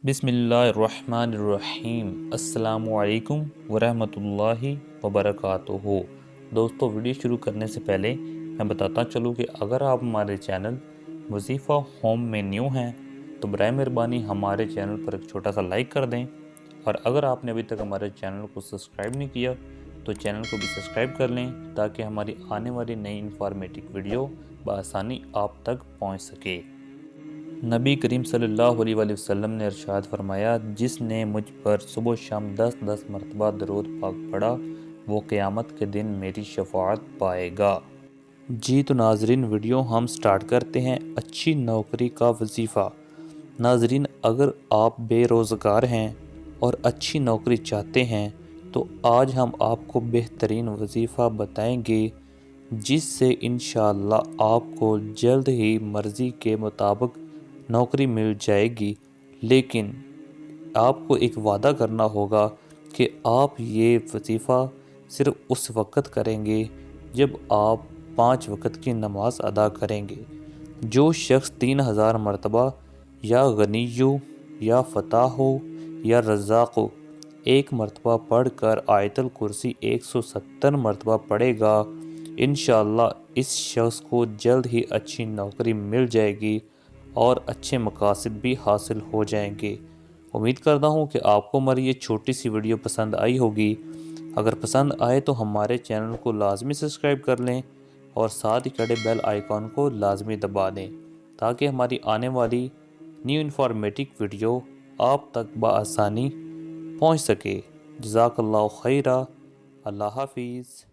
بسم اللہ الرحمن الرحیم۔ السلام علیکم ورحمۃ اللہ وبرکاتہ۔ دوستو، ویڈیو شروع کرنے سے پہلے میں بتاتا چلوں کہ اگر آپ ہمارے چینل وظیفہ ہوم میں نیو ہیں تو برائے مہربانی ہمارے چینل پر ایک چھوٹا سا لائک کر دیں، اور اگر آپ نے ابھی تک ہمارے چینل کو سبسکرائب نہیں کیا تو چینل کو بھی سبسکرائب کر لیں تاکہ ہماری آنے والی نئی انفارمیٹو ویڈیو بآسانی آپ تک پہنچ سکے۔ نبی کریم صلی اللہ علیہ وآلہ وسلم نے ارشاد فرمایا، جس نے مجھ پر صبح و شام 10 مرتبہ درود پاک پڑھا وہ قیامت کے دن میری شفاعت پائے گا۔ جی تو ناظرین، ویڈیو ہم سٹارٹ کرتے ہیں۔ اچھی نوکری کا وظیفہ۔ ناظرین، اگر آپ بے روزگار ہیں اور اچھی نوکری چاہتے ہیں تو آج ہم آپ کو بہترین وظیفہ بتائیں گے جس سے انشاءاللہ آپ کو جلد ہی مرضی کے مطابق نوکری مل جائے گی، لیکن آپ کو ایک وعدہ کرنا ہوگا کہ آپ یہ وظیفہ صرف اس وقت کریں گے جب آپ 5 وقت کی نماز ادا کریں گے۔ جو شخص 3000 مرتبہ یا غنیو یا فتح یا رزاق ایک مرتبہ پڑھ کر آیت الکرسی 170 مرتبہ پڑھے گا، انشاءاللہ اس شخص کو جلد ہی اچھی نوکری مل جائے گی اور اچھے مقاصد بھی حاصل ہو جائیں گے۔ امید کرتا ہوں کہ آپ کو ہماری یہ چھوٹی سی ویڈیو پسند آئی ہوگی۔ اگر پسند آئے تو ہمارے چینل کو لازمی سبسکرائب کر لیں اور ساتھ ہی کھڑے بیل آئیکن کو لازمی دبا دیں تاکہ ہماری آنے والی نیو انفارمیٹو ویڈیو آپ تک بآسانی پہنچ سکے۔ جزاک اللہ خیرہ۔ اللہ حافظ۔